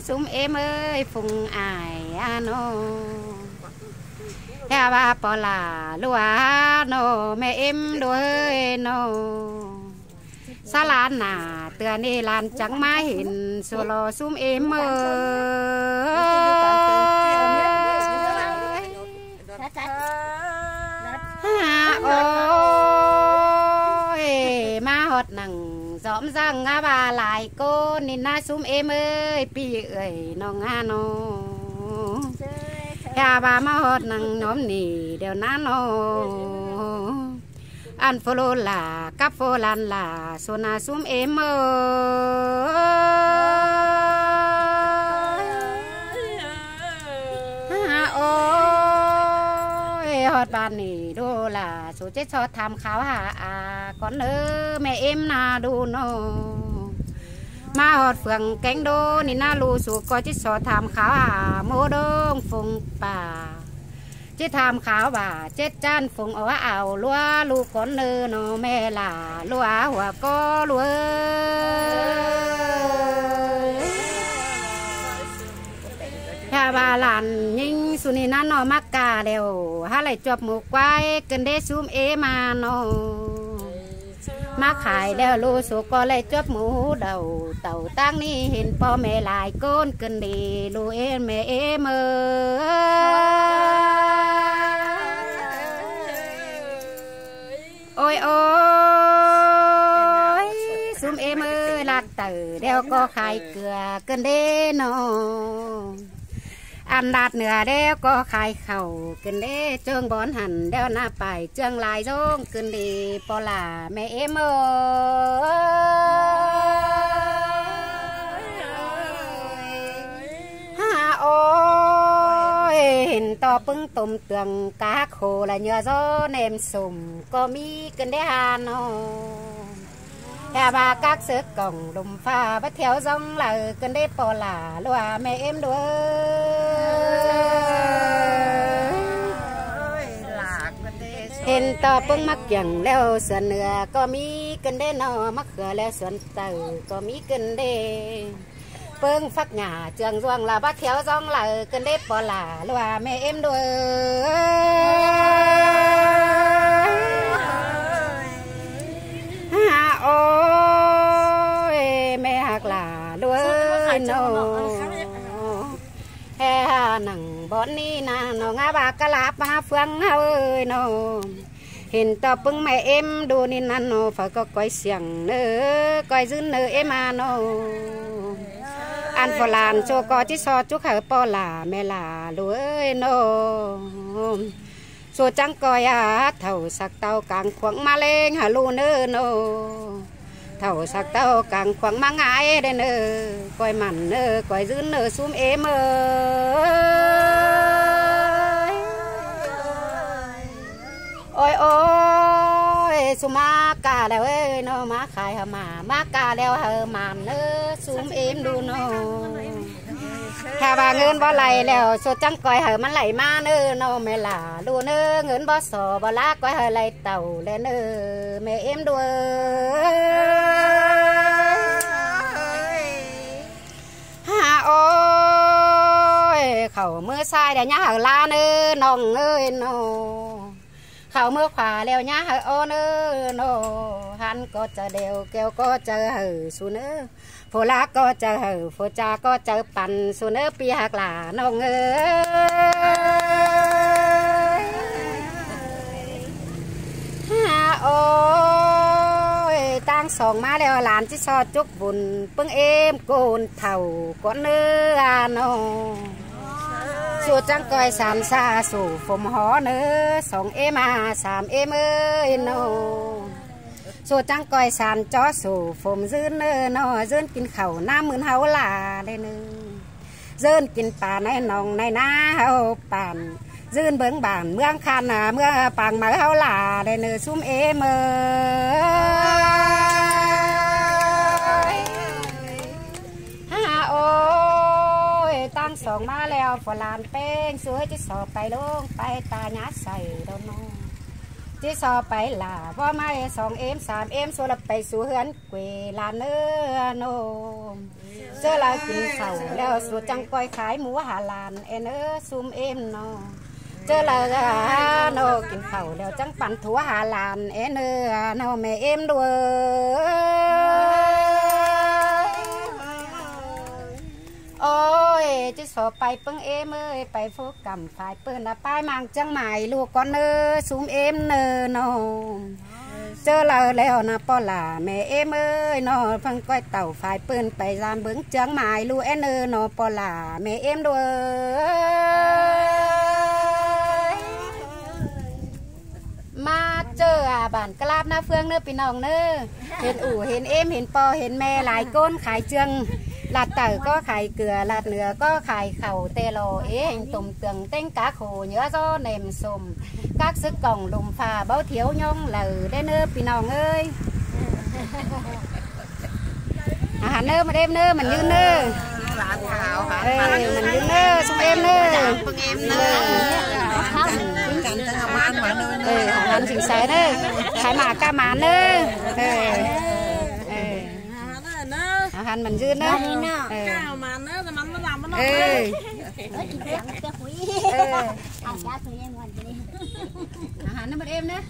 sum em ơi phùng ải ano ya ba bỏ là lúa no mẹ em đôi no sa lan nà tựa ni lan trắng má hình sô lo sum em ơi má hột nằng dõm răng ngã bà lại cô nên na sum em ơi pi ơi nó ngã nó ya bà má hột nằng nhóm nì đều ná nó ăn phô là cắp phô lan là số na sum em ơi hột bàn nì đô là số chết cho tham khảo hạ con ơ mẹ em na đô nó ma hột phường cánh đô nì na lù số có chết cho tham khảo hạ mô đông phùng bà chết tham khảo bà chết chan phùng ở ảo lúa lu con nơ nó mẹ là lúa hòa có lúa ha bà làn nhưng suni na nó mắc cả đều ha lại chọc một quay cần để sum mà nó mắc khải đều lu số có lại chọc mũ đầu tàu tăng ni hình po mẹ lại con cần đi lu mẹ em ôi ôi sum em ơi lạc tử đeo có khai cửa cần đê nó ăn đạt nửa đeo có khai khẩu cần đê trương bón hẳn đeo na bài trương lại rong cần đi po là mẹ em ơi ha ôi hình to bưng tùm tường cá khô là nhờ gió nêm sùm có mi cần đê hà nó ya ba các sớ cổng đùm pha bắt theo dòng là cần đê po là lúa mẹ em đuôi hình to bưng mắc chẳng leo xuân nửa có mi cần đê nó mắc khờ leo xuân tử có mi cần đê bưng phát nhà trường doang là bắt theo dòng là cần đê po là lúa mẹ em đuôi ôi mẹ hạt là đuôi nó he nằng bọn ni na nó ngã ba cá lạp ba phương ơi nó hình to bưng mẹ em đồ nên ăn nó phải có coi xiềng nữa coi dư nữa em nó ăn phò làn cho có chứ so chút hở po là mẹ là đuôi nó số trắng coi thầu sạc tàu càng khoáng ma lên hà lu nữa nó thầu sạc tàu càng khoáng ma ngại đây nữa coi mặn nữa coi dư nữa sum em ơi ôi ôi sum ma cà đeo ơi nó má khai hả mà má cà đeo hả màn nữa sum em đu nó hà bà ngân bó lầy lèo số trắng coi hởมันlầy ma nữa nó mẹ là đua nữa ngân bó sò bó lá coi hở lầy tàu lên nữa mẹ em đua hà ôi khẩu mưa sai để nhá hở la nữa nòng ơi nó khẩu mưa khỏa lèo nhá hở ô nữa nó hắn có chờ đều kêu có chờ hở xuống nữa phô lá có chờ hở phô cha có chờปั่นxuống nữa pi hạt là nông ơi ha ôi tăng sòng má đeo làn chứ so chúc vùn bưng em cồn thầu con nữa nó số trắng coi sàn xa sủ phồng hó nữa sòng em sàm em ơi nó số trắng coi sàn chó sủ phồng dơn nó dơn kín khẩu nam mươn hấu là đây nữa dơn kínป่าnày nòng này na hấuป่านdơn bướng bản mương khan mương bằng mở hấu là đây nữa sum em ha ôi tăng sòng má leo phò làn pen suối chứ sò bay luôn bay ta nhát sầy đâu nó chứ so phải là võ mai sòng em sàm em số lập bay xuống hươn quỳ là nữa nô เจอเรากินเข่าแล้วสูจังก้อยขายหมูหาลานเอ็นซุ่มเอ็มเนาะเจอเราเนาะกินเข่าแล้วจังปั่นถั่วหาลานเอ็นเนาะแม่เอ็มด้วยโอ้ยจะสอบไปเปิ้งเอ็มเอ้ยไปโฟกัมฝ่ายเปิ้นป้ายมังจังหมายลูกก้อนซุ่มเอ็มเนาะเจอเราแล้วนะป้อหล่าแม่เอ็มเอ้ยนอพังก้อยเต่าฝ่ายปืนไปรามเบิ้งเจียงหมายลูเอ็นนอป้อหล่าแม่เอ็มด้วยมาเจอบ้านกลาบหน้าเฟืองเนื้อปีน้องเนื้อเห็นอู่เห็นเอ็มเห็นปอเห็นแม่หลายก้นขายเจียงลาดเต่าก็ขายเกลือลาดเนื้อก็ขายเข่าเตโลเอ็งตุ่มเตืองเต้งกาโขเนื้อโซ่เนมสมcác sức còng đùm phà báo thiếu nhông lừ đến nơ pì nòng ơi nơ mà đêm nơ mình như nơ mình như nơ xong em nơ hắn chỉnh xé nơ thái mà ca má nơ hắn mình dư nơ hắn nó mất em nữa